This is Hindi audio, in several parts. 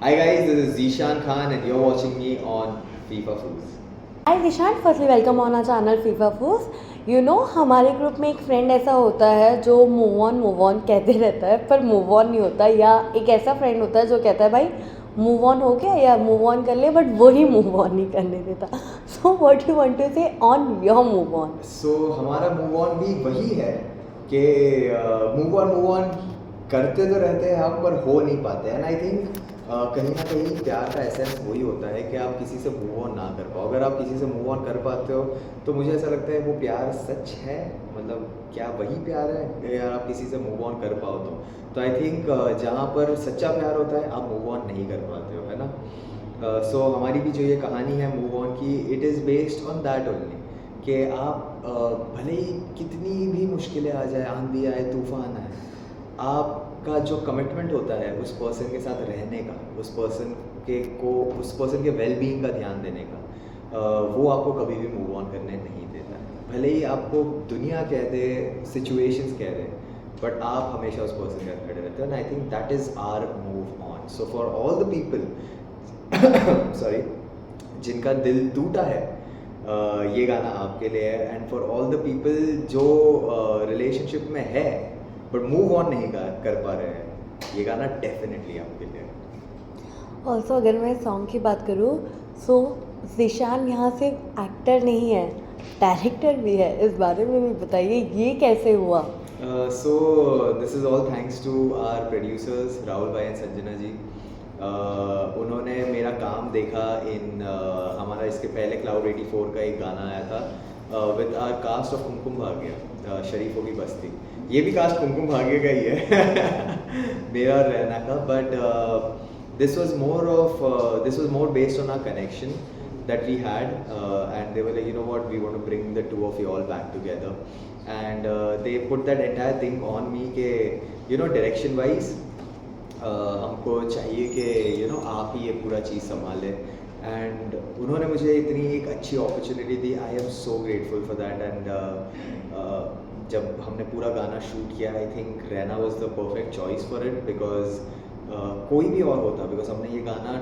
Hi guys, this is Zishan Khan and you're watching me on FIFA Foods. Hi Dishant, firstly welcome on our channel FIFA foods. हमारे ग्रुप में एक फ्रेंड ऐसा होता है जो मूव ऑन कहते रहता है पर मूव ऑन नहीं होता, या एक ऐसा फ्रेंड होता है जो कहता है भाई मूव ऑन हो गया या मूव ऑन कर ले, बट वही मूव ऑन नहीं करने देता। So what you want to say on your move on? So हमारा मूव ऑन भी वही है कि मूव ऑन करते तो रहते हैं हम पर हो नहीं पाते हैं। एंड आई थिंक कहीं ना कहीं प्यार का एसेंस वही होता है कि आप किसी से मूव ऑन ना कर पाओ। अगर आप किसी से मूव ऑन कर पाते हो तो मुझे ऐसा लगता है वो प्यार सच है। मतलब क्या वही प्यार है कि यार आप किसी से मूव ऑन कर पाओ तो आई थिंक जहाँ पर सच्चा प्यार होता है आप मूव ऑन नहीं कर पाते हो, है ना। सो हमारी भी जो ये कहानी है मूव ऑन की, it is based on that only कि आप भले ही कितनी भी मुश्किलें आ जाए, आंधी आए, तूफान आए, आपका जो कमिटमेंट होता है उस पर्सन के साथ रहने का, उस पर्सन के वेल बीइंग का ध्यान देने का, वो आपको कभी भी मूव ऑन करने नहीं देता है। भले ही आपको दुनिया कह दे, सिचुएशंस कह दे, बट आप हमेशा उस पर्सन के साथ खड़े रहते हो। And I think that is our move on. So for all the people sorry जिनका दिल टूटा है, ये गाना आपके लिए है। And for all the people जो रिलेशनशिप में है बट मूव ऑन नहीं कर पा रहे हैं, ये गाना डेफिनेटली आपके लिए है। ऑल्सो अगर मैं सॉन्ग की बात करूँ, सो जिशान यहाँ सिर्फ एक्टर नहीं है, डायरेक्टर भी है। इस बारे में भी बताइए, ये कैसे हुआ? So this is all thanks to our producers Rahul भाई एंड संजना जी। उन्होंने मेरा काम देखा इन हमारा इसके पहले क्लाउड 84 का एक गाना आया था with are cast of Kumkum Bhagya, शरीफों की बस्ती। ये भी कास्ट कुमकुम भाग्य का ही है मेरा और रैना का। But this was more based on our connection that we had, and they were like, you know what, we want to bring the two of you all back together, and they put that entire thing on me कि direction wise हमको चाहिए कि आप ही ये पूरा चीज़ संभालें। एंड उन्होंने मुझे इतनी एक अच्छी opportunity the. I am so grateful for that. And जब हमने पूरा गाना शूट किया, I think Raina was the perfect choice for it, because कोई भी और होता, बिकॉज हमने ये गाना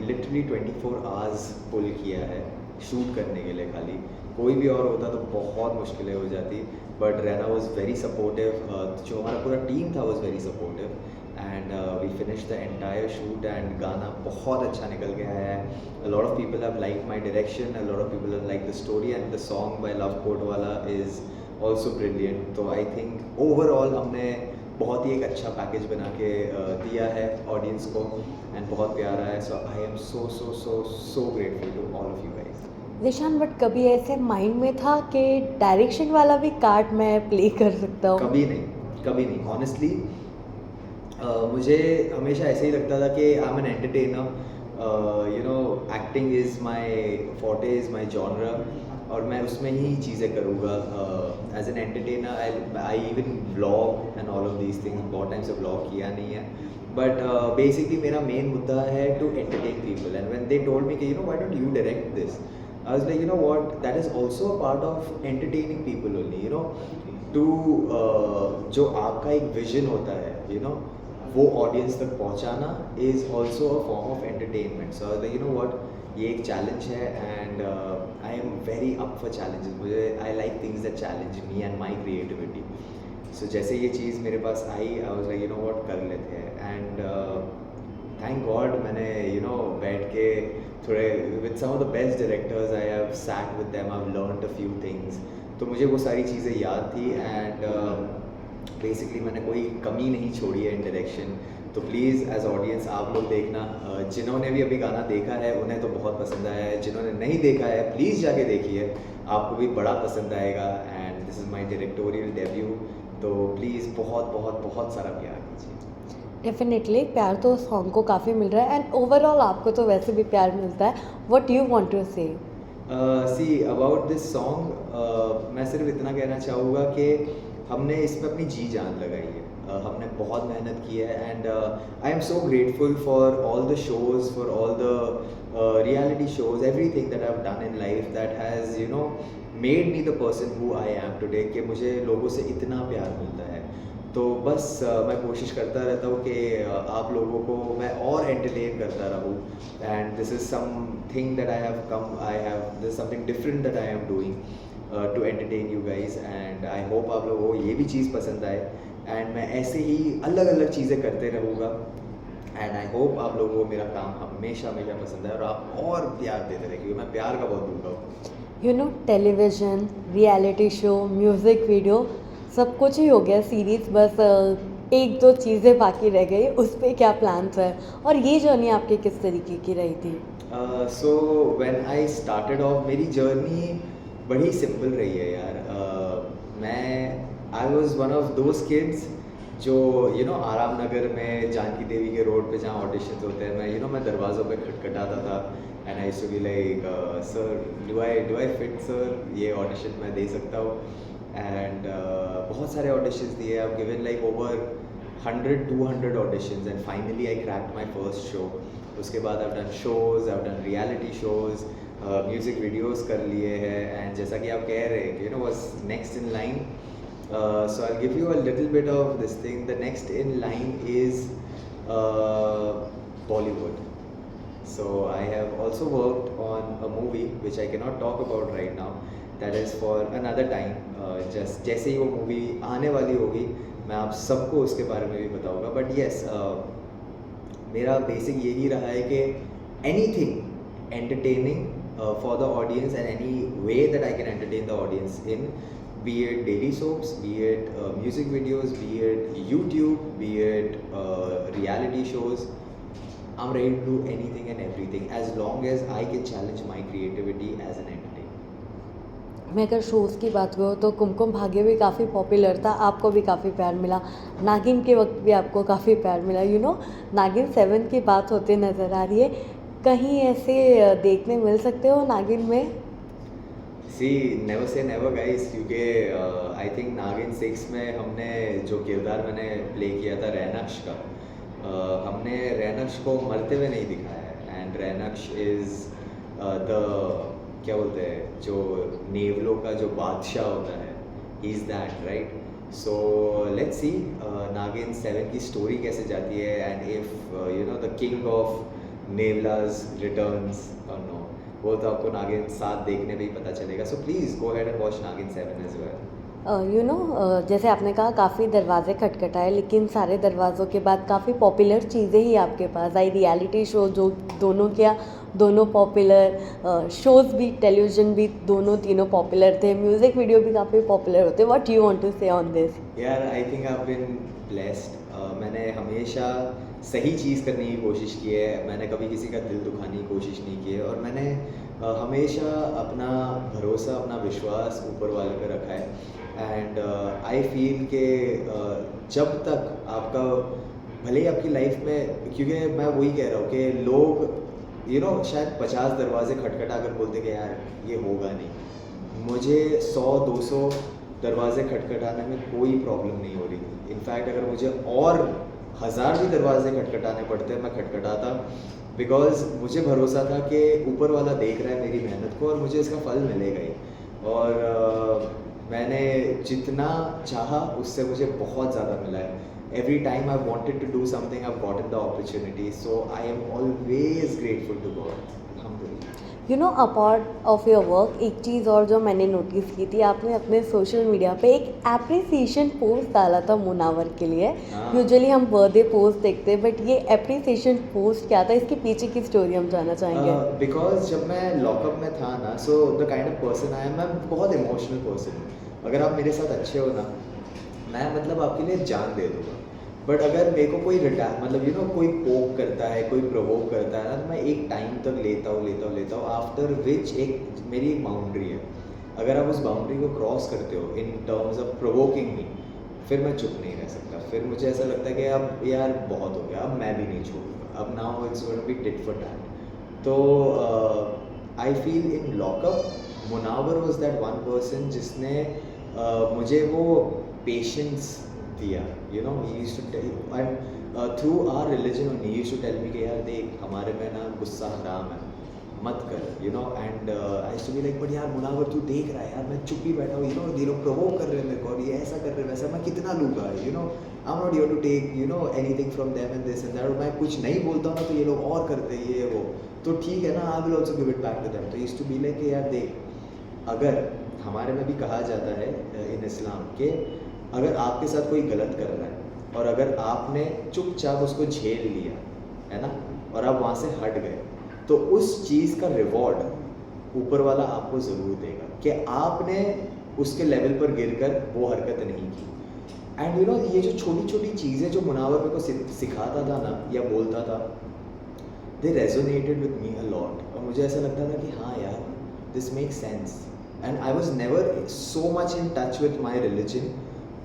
लिटरली 24 आवर्स पुल किया है शूट करने के लिए। खाली कोई भी और होता तो बहुत मुश्किलें हो जाती, but Raina was very supportive. जो हमारा पूरा टीम था was very supportive, and we finish the entire shoot. And गाना बहुत अच्छा निकल के आया है। a lot of people have liked my direction, a lot of people have liked the story, and the song by Love Kotwala is also brilliant. तो I think overall हमने बहुत ही एक अच्छा पैकेज बना के दिया है ऑडियंस को, एंड बहुत प्यारा है। So I am so grateful to all of you guys. निशान, बट कभी ऐसे माइंड में था कि डायरेक्शन वाला भी कार्ड मैं प्ले कर सकता हूँ? कभी नहीं ऑनेस्टली। मुझे हमेशा ऐसे ही लगता था कि I am an entertainer, acting is my forte, is my genre, और मैं उसमें ही चीज़ें करूँगा as an entertainer. I even blog and all of these things. बहुत टाइम से ब्लॉग किया नहीं है, बट बेसिकली मेरा मेन मुद्दा है to entertain people. And when they told me कि why don't you direct this, I was like, what, that is also a part of entertaining people only, to जो आपका एक विजन होता है, वो ऑडियंस तक पहुंचाना is also a form of entertainment. So I was like, what, ये एक चैलेंज है, and I am very up for challenges. मुझे I like things that challenge me and my creativity. So जैसे ये चीज़ मेरे पास आई, I was like, what, कर लेते हैं। एंड थैंक गॉड मैंने बैठ के थोड़े with some of the best directors, I have sat with them, I have learned a few things. तो मुझे वो सारी चीज़ें याद थी, एंड बेसिकली मैंने कोई कमी नहीं छोड़ी है इन डायरेक्शन। तो प्लीज़ एज ऑडियंस आप लोग देखना, जिन्होंने भी अभी गाना देखा है उन्हें तो बहुत पसंद आया है, जिन्होंने नहीं देखा है प्लीज़ जाके देखिए, आपको भी बड़ा पसंद आएगा। And this is my directorial debut, तो प्लीज़ बहुत बहुत बहुत सारा प्यार कीजिए। डेफिनेटली प्यार तो सॉन्ग को काफ़ी मिल रहा है, एंड ओवरऑल आपको तो वैसे भी प्यार मिलता है। व्हाट यू वांट टू से? सी अबाउट दिस सॉन्ग, मैं सिर्फ इतना कहना चाहूँगा कि हमने इसमें अपनी जी जान लगाई है। हमने बहुत मेहनत की है, and I am so grateful for all the shows, for all the reality shows, everything that I have done in life that has made me the person who I am today, कि मुझे लोगों से इतना प्यार मिलता है। तो बस मैं कोशिश करता रहता हूँ कि आप लोगों को मैं और एंटरटेन करता रहूँ, and this is something that I have this something different that I am doing to entertain you guys, and I hope आप लोगों को ये भी चीज़ पसंद आए, एंड मैं ऐसे ही अलग अलग चीज़ें करते रहूँगा, एंड आई होप आप लोगों को मेरा काम हमेशा हमेशा पसंद है और आप और प्यार देते रहे, क्योंकि मैं प्यार का बहुत भूखा हूँ। You know television, reality show, music video सब कुछ ही हो गया सीरीज़, बस एक दो चीज़ें बाकी रह गई, उस पे क्या प्लान्स है और ये जर्नी आपकी किस तरीके की रही थी? So when I started off, मेरी जर्नी बड़ी सिंपल रही है यार। I was one of those kids जो आराम नगर में जानकी देवी के रोड पे जहाँ ऑडिशंस होते हैं, मैं दरवाज़ों पे खटखटाता था, and I used to be like sir do I fit sir, ये ऑडिशन मैं दे सकता हूँ, एंड बहुत सारे ऑडिशंस दिए, I have given like over 100-200 auditions, and finally I cracked my first show. उसके बाद I have done shows, I have done reality shows, music videos कर लिए हैं, एंड जैसा कि आप कह रहे हैं was next in line. So I'll give you a little bit of this thing. The next in line is Bollywood. So I have also worked on a movie which I cannot talk about right now. That is for another time. Just जैसे ही वो मूवी आने वाली होगी मैं आप सबको उसके बारे में भी बताऊंगा. But yes, मेरा बेसिक यही रहा है कि anything entertaining for the audience, and any way that I can entertain the audience in, be it daily soaps, be it music videos, be it YouTube, be it reality shows. I'm ready to do anything and everything as long as I can challenge my creativity as an entertainer. मैं अगर शोज़ की बात करूँ तो कुमकुम भाग्य भी काफ़ी पॉपुलर था, आपको भी काफ़ी प्यार मिला, नागिन के वक्त भी आपको काफ़ी प्यार मिला, नागिन 7 की बात होती नज़र आ रही है, कहीं ऐसे देखने मिल सकते हो नागिन में? सी नेवर से नेवर गाइस, क्योंकि आई थिंक नागिन 6 में हमने जो किरदार मैंने प्ले किया था रैनक्ष का, हमने रैनक्ष को मरते हुए नहीं दिखाया है, एंड रैनक्ष इज़ द क्या बोलते हैं जो नेवलों का जो बादशाह होता है, he is that right. So let's see Naagin 7 की स्टोरी कैसे जाती है, and if the king of नेवलाज रिटर्न्स और नो, वो तो आपको नागिन 7 देखने में ही पता चलेगा. So please go ahead and watch नागिन 7 एज वेल. जैसे आपने कहा काफ़ी दरवाजे खटखटाए, लेकिन सारे दरवाज़ों के बाद काफ़ी पॉपुलर चीज़ें ही आपके पास आई, रियलिटी शो जो दोनों पॉपुलर, शोज़ भी टेलीविज़न भी तीनों पॉपुलर थे, म्यूज़िक वीडियो भी काफ़ी पॉपुलर होते. What you want to say on this? यार I think I have been blessed. मैंने हमेशा सही चीज़ करने की कोशिश की है, मैंने कभी किसी का दिल दुखाने की कोशिश नहीं की है, और मैंने हमेशा अपना भरोसा, अपना विश्वास ऊपर वाले पे रखा है, एंड आई फील कि जब तक आपका भले ही आपकी लाइफ में, क्योंकि मैं वही कह रहा हूँ कि लोग शायद 50 दरवाजे खटखटा कर बोलते कि यार ये होगा नहीं, मुझे 100-200 दरवाजे खटखटाने में कोई प्रॉब्लम नहीं हो रही थी. इनफैक्ट अगर मुझे और 1000 भी दरवाजे खटखटाने पड़ते मैं खटखटाता, बिकॉज मुझे भरोसा था कि ऊपर वाला देख रहा है मेरी मेहनत को और मुझे इसका फल मिलेगा ही. और मैंने जितना चाहा उससे मुझे बहुत ज़्यादा मिला है. Every time I've wanted to do something, I've gotten the opportunity. So I am always grateful to God. Alhamdulillah. Apart of your work एक चीज़ और जो मैंने नोटिस की थी, आपने अपने सोशल मीडिया पे एक एप्रिसिएशन पोस्ट डाला था मुनावर के लिए. यूजुअली हम बर्थडे पोस्ट देखते हैं, बट ये एप्रिसिएशन पोस्ट क्या था, इसके पीछे की स्टोरी हम जानना चाहेंगे. बिकॉज जब मैं लॉकअप में था ना, so the kind of person I am, मैं बहुत इमोशनल पर्सन हूँ. अगर आप मेरे साथ अच्छे हो ना, मैं मतलब आपके लिए जान दे दूँगा. बट अगर मेरे को कोई कोई पोक करता है, कोई प्रोवोक करता है ना, तो मैं एक टाइम तक लेता हूँ, आफ्टर विच एक मेरी बाउंड्री है. अगर आप उस बाउंड्री को क्रॉस करते हो इन टर्म्स ऑफ प्रोवोकिंग मी, फिर मैं चुप नहीं रह सकता. फिर मुझे ऐसा लगता है कि अब यार बहुत हो गया, अब मैं भी नहीं छोड़ूंगा, अब now it's going to be tit for tat. तो I feel in lockup Munawar was that one person जिसने मुझे वो पेशेंस दिया. he used to tell, and through our religion only he used to tell me कि यार देख, हमारे में ना गुस्सा हराम है, मत कर, you know. And I used to be like, but यार मुनावर तू देख रहा है यार, मैं चुप ही बैठा हूँ, यू नो, ये लोग प्रोवोक कर रहे हैं मेरे को और ये ऐसा कर रहे हैं वैसा, मैं कितना लूँगा, you know. I am not here to take, you know, anything from them and this and that. मैं कुछ नहीं बोलता हूँ ना तो ये लोग और करते हैं ये वो, तो ठीक है ना, I will also give it back to them. तो यूज्ड टू बी लाइक यार देख, अगर हमारे में भी कहा जाता है इन इस्लाम के, अगर आपके साथ कोई गलत कर रहा है और अगर आपने चुपचाप उसको झेल लिया है ना और आप वहाँ से हट गए, तो उस चीज़ का रिवॉर्ड ऊपर वाला आपको ज़रूर देगा कि आपने उसके लेवल पर गिरकर वो हरकत नहीं की. एंड यू नो, ये जो छोटी छोटी चीज़ें जो मुनावर मेरे को सिखाता था ना या बोलता था, they resonated with me a lot. और मुझे ऐसा लगता था कि हाँ यार, this make sense. And I was never so much in touch with my religion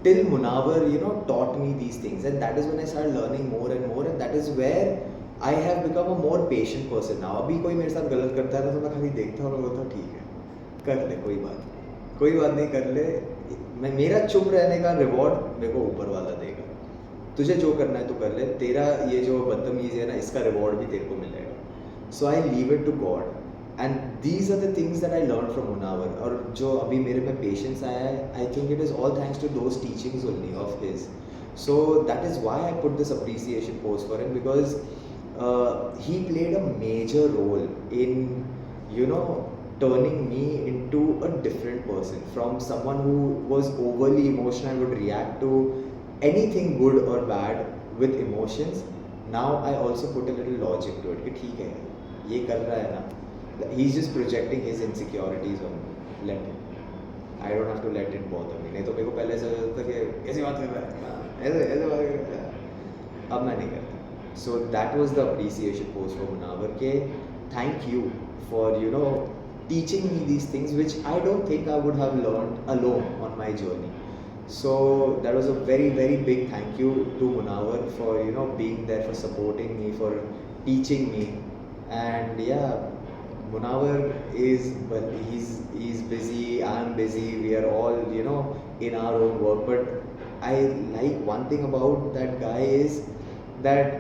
till Munawar, you know, taught me these things, and that is when I started learning more and more, and that is where I have become a more patient person now. अभी कोई मेरे साथ गलत करता है ना तो मैं खाली देखता हूँ और बोलता हूँ ठीक है, कर ले, कोई बात नहीं, कर ले. मैं, मेरा चुप रहने का रिवॉर्ड मेरे को ऊपर वाला देगा. तुझे जो करना है तो कर ले, तेरा ये जो बदतमीज़ी है ना इसका रिवॉर्ड भी तेरे को मिलेगा. So I leave it to God. And these are the things that I learn from Munawar. और जो अभी मेरे में पेशेंस आया है, I think it is all thanks to those teachings only of his. So that is why I put this appreciation post for him, because he played a major role in, you know, turning me into a different person. From someone who was overly emotional, I would react to anything good or bad with emotions. Now I also put a little logic to it कि ठीक है, ये कर रहा है ना, he's just projecting his insecurities on me. Let him. I don't have to let it bother me. नहीं तो मेरे को पहले ऐसा लगता था कि ऐसी बात कर रहा है, ऐसे बात कर रहा है. अब मैं नहीं करता. So that was the appreciation post for Munawar के thank you for, you know, teaching me these things which I don't think I would have learned alone on my journey. So that was a very very big thank you to Munawar for, you know, being there, for supporting me, for teaching me. And yeah, Munawar is, but he's busy, I'm busy, we are all, you know, in our own work. But I like one thing about that guy is that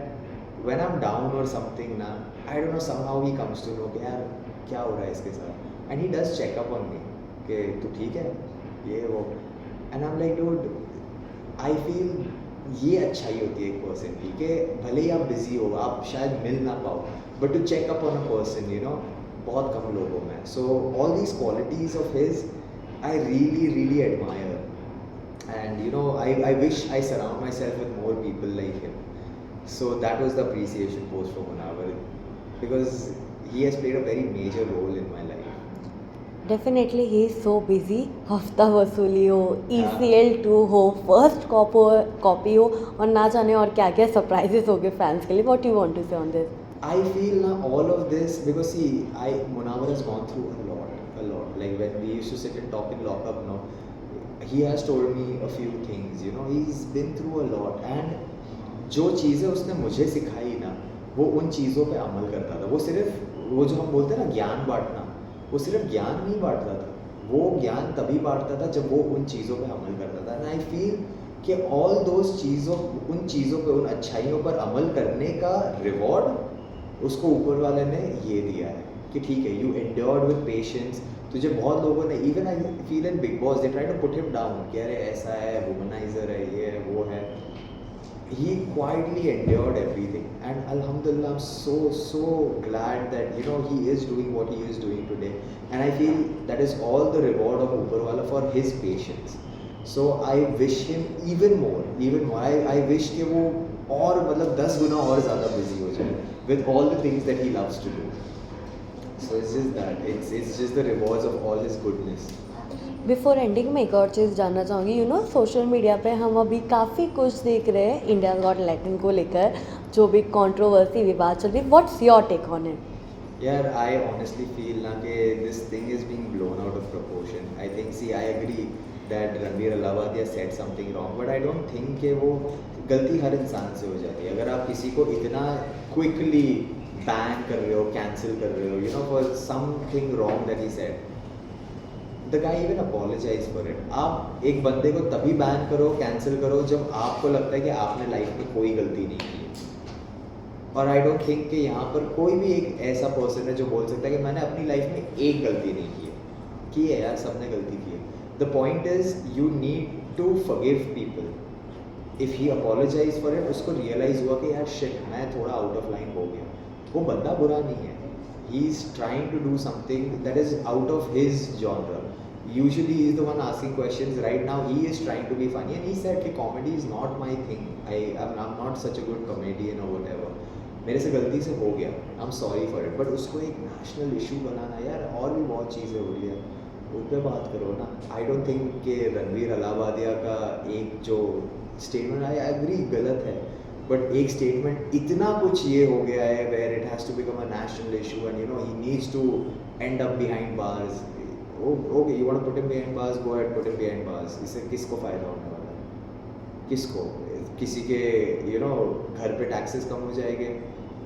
when I'm down or something na, I don't know, somehow he comes to know कि यार क्या हो रहा है इसके साथ, and he does check up on me कि तू ठीक है ये वो. and I'm like dude, I feel ये अच्छाई होती है एक पर्सन की कि भले ही आप बिजी हो, आप शायद मिल ना पाओ, but to check up on a person, you know, बहुत कम लोगों में. So all these qualities of his I really admire. And you know, I wish I surround myself with more people like him. So that was the appreciation post for Munawar, because he has played a very major role in my life. Definitely he is so busy. हफ्ता वसूली हो, ECL2 हो, फर्स्ट कॉपी हो और ना जाने और क्या क्या सरप्राइजेस हो गए फैंस के लिए. What you want to say on this? I feel now all of this because see, Munawar has gone through a lot. Like when we used to sit and talk in lockup, no, he has told me a few things. You know, he's been through a lot, and जो चीज़ें उसने मुझे सिखाई ना, वो उन चीज़ों पे अमल करता था. वो सिर्फ वो जो हम बोलते हैं ना ज्ञान बांटना, वो सिर्फ ज्ञान नहीं बांटता था, वो ज्ञान तभी बांटता था जब वो उन चीज़ों पे अमल करता था. एंड आई फील कि ऑल दोज चीज़ों, उन चीज़ों पे, उन अच्छाइयों पर अमल करने का रिवॉर्ड उसको ऊपर वाले ने ये दिया है कि ठीक है, यू एंड्योर्ड विद पेशेंस. तुझे बहुत लोगों ने, even I feel in Bigg Boss, they try to put him down कि अरे ऐसा है, वुमनाइजर है, ये है वो है. He quietly endured everything, and alhamdulillah, I'm so glad that, you know, he is doing what he is doing today. And I feel that is all the reward of Upperwala for his patience. So I wish him even more. I wish कि वो और मतलब 10 गुना और ज़्यादा busy हो जाए with all the things that he loves to do. So it's just that, it's just the rewards of all his goodness. Before ending मैं एक और चीज़ जानना चाहूँगी. यू नो, सोशल मीडिया पे हम अभी काफ़ी कुछ देख रहे हैं इंडिया गॉट लैटिन को लेकर, जो भी कंट्रोवर्सी विवाद चल रही है. What's your take on it? यार, आई ऑनेस्टली फील ना कि this thing is being blown out of proportion. I think, see, I agree that Ranveer Allahbadia said something wrong, but I don't think कि वो गलती हर इंसान से हो जाती है. अगर आप किसी को इतना क्विकली बैन कर रहे हो, कैंसिल कर रहे हो, you know, for something wrong that he said, the guy even apologise for it. आप एक बंदे को तभी बैन करो, कैंसिल करो, जब आपको लगता है कि आपने लाइफ में कोई गलती नहीं की. और आई डोंट थिंक कि यहाँ पर कोई भी एक ऐसा पर्सन है जो बोल सकता है कि मैंने अपनी लाइफ में एक गलती नहीं की है यार, सबने गलती की है. The point is you need to forgive people. If he apologise for it, उसको रियलाइज़ हुआ कि यार शिट मैं थोड़ा आउट ऑफ लाइन हो गया. वो बंदा बुरा नहीं है, he is trying to do something that is out of his genre. Usually he is the one asking questions. Right now he is trying to be funny and he said कि comedy is not my thing. I'm not such a good comedian or whatever. मेरे से गलती से हो गया, I'm sorry for it. But उसको एक national issue बनाना, यार और भी बहुत चीज़ें हो रही है, उस पर बात करो ना. I don't think कि रणवीर अलाहाबादिया का एक जो statement, I agree गलत है, but एक statement इतना कुछ ये हो गया है where it has to become a national issue and you know he needs to end up behind bars. Okay you want to put him behind bars, go ahead put him behind bars. इससे किसको फ़ायदा होने वाला है? किसको? किसी के यू नो घर पे टैक्सेस कम हो जाएंगे,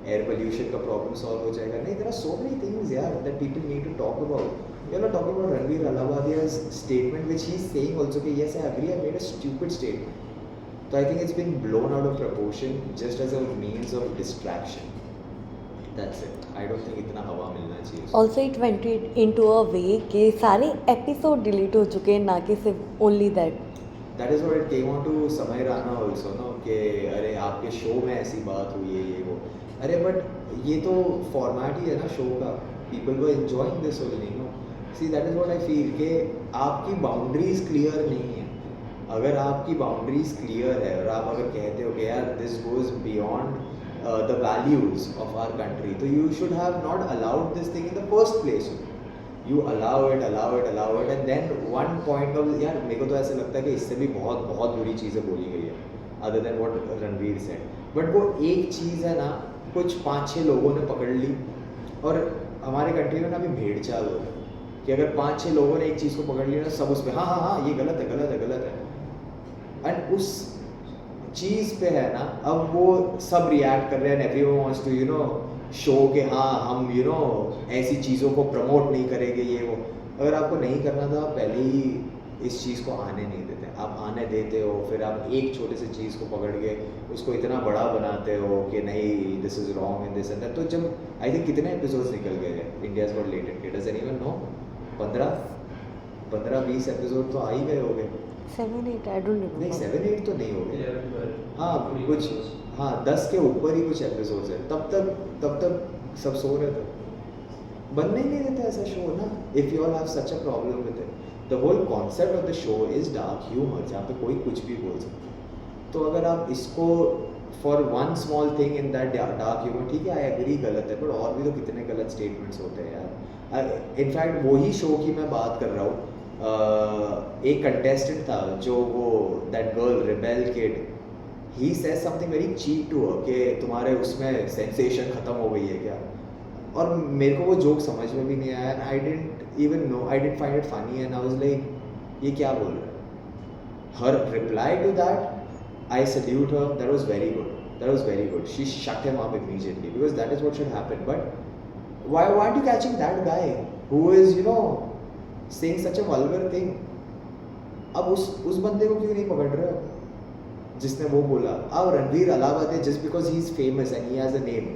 एयर पोल्यूशन का प्रॉब्लम सॉल्व हो जाएगा? नहीं, there are so many things यार that people need to talk about. We are not talking about Ranveer Allahbadia's statement which he is saying also कि yes I agree I made a stupid statement. So I think it's been blown out of proportion just as a means of distraction. That's it. I don't think इतना हवा मिलना चाहिए उसको. Also it went into a way कि सारे एपिसोड डिलीट हो चुके हैं, ना कि सिर्फ only that. That is what it came on to समय राना also, no, कि अरे आपके शो में ऐसी बात हुई है ये वो. अरे बट ये तो फॉर्मेट ही है ना शो का. People were enjoying this only, no. See that is what I feel कि आपकी बाउंड्रीज क्लियर नहीं है. अगर आपकी बाउंड्रीज क्लियर है और आप अगर कहते हो कि यार this goes beyond the values of our country, so you should have not allowed this thing in the first place. You allow it and then one point of यार मेरे को तो ऐसे लगता है कि इससे भी बहुत बहुत बुरी चीज़ें बोली गई है other than what Ranveer said. But वो एक चीज़ है ना, कुछ 5-6 लोगों ने पकड़ ली. और हमारे कंट्री में ना अभी भेड़ चाल हो रहा है कि अगर 5-6 लोगों ने एक चीज़ को पकड़ लिया ना, सब उस पर हाँ ये गलत है. एंड उस चीज़ पे है ना, अब वो सब रिएक्ट कर रहे हैं. Everyone wants to you know show कि हाँ हम यू नो ऐसी चीज़ों को प्रमोट नहीं करेंगे ये वो. अगर आपको नहीं करना था पहले ही इस चीज़ को आने नहीं देते. आप आने देते हो, फिर आप एक छोटे से चीज़ को पकड़ के उसको इतना बड़ा बनाते हो कि नहीं this is wrong in this and that. तो जब आई थिंक कितने एपिसोड्स निकल गए हैं India's got latent, does anyone know? 15-20 episode तो आ ही गए हो गए. 7-8 आई डोंट नहीं रिमेंबर. 7-8 तो नहीं हो गए. हाँ कुछ, हाँ 10 के ऊपर ही कुछ एपिसोड्स है. तब तक सब सो रहे थे. बनने ही नहीं देते ऐसा शो ना. If you all have such a problem with it. The whole concept of the show is dark humour, जहाँ पे कोई कुछ भी बोल सकता है. तो अगर आप इसको for one small thing in that dark humour, ठीक है आई एग्री गलत है, पर और भी तो कितने गलत स्टेटमेंट्स होते हैं यार. इनफैक्ट वही शो की मैं बात कर रहा हूँ. एक कंटेस्टेंट था जो वो that girl rebel kid, he says something very cheap to her कि तुम्हारे उसमें सेंसेशन ख़त्म हो गई है क्या. और मेरे को वो जोक समझ में भी नहीं आया. And I didn't even know, I didn't find it funny and I was like ये क्या बोल रहा है. Her reply to that I salute her, that was very good. She shut him up immediately because that is what should happen. But why are you catching that guy who is you know saying such a vulgar thing? अब उस बंदे को क्यों नहीं पकड़ रहे हो जिसने वो बोला? अब Ranveer Allahabadi just because he is famous and he has a name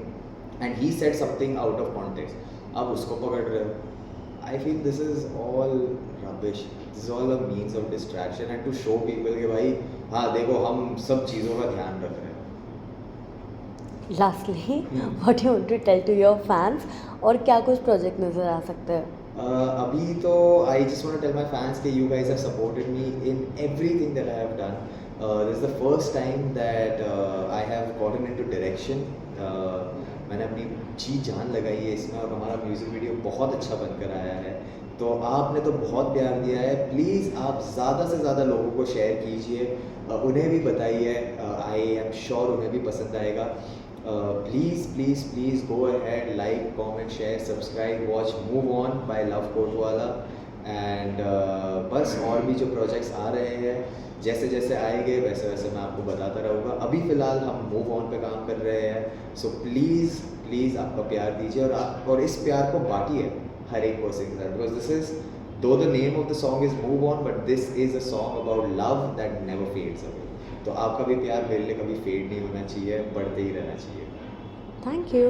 and he said something out of context, अब उसको पकड़ रहे हो. I feel this is all rubbish. This is all a means of distraction and to show people कि भाई हाँ देखो हम सब चीज़ों का ध्यान रख रहे हैं. Lastly what you want to tell to your fans, और क्या कुछ प्रोजेक्ट नज़र आ सकते हैं? अभी तो I just want to tell my fans कि you guys have supported me in everything that I have done. This is the first time that I have gotten into direction. मैंने अपनी जी जान लगाई है इसमें और हमारा म्यूज़िक वीडियो बहुत अच्छा बनकर आया है. तो आपने तो बहुत प्यार दिया है. प्लीज़ आप ज़्यादा से ज़्यादा लोगों को शेयर कीजिए, उन्हें भी बताइए. आई एम श्योर उन्हें भी पसंद आएगा. Please go ahead, like, comment, share, subscribe, watch Move On by Love Kotwala. And बस और भी जो प्रोजेक्ट्स आ रहे हैं जैसे जैसे आएंगे वैसे वैसे मैं आपको बताता रहूँगा. अभी फ़िलहाल हम मूव ऑन पे काम कर रहे हैं. सो प्लीज़ आपका प्यार दीजिए और इस प्यार को बांटिए हर एक पर्सन के साथ. बिकॉज दिस इज़ दो the name of the song is move on, but this is a song about love that never fades away. तो आपका भी प्यार मेरे लिए कभी फेड नहीं होना चाहिए, बढ़ते ही रहना चाहिए. Thank you.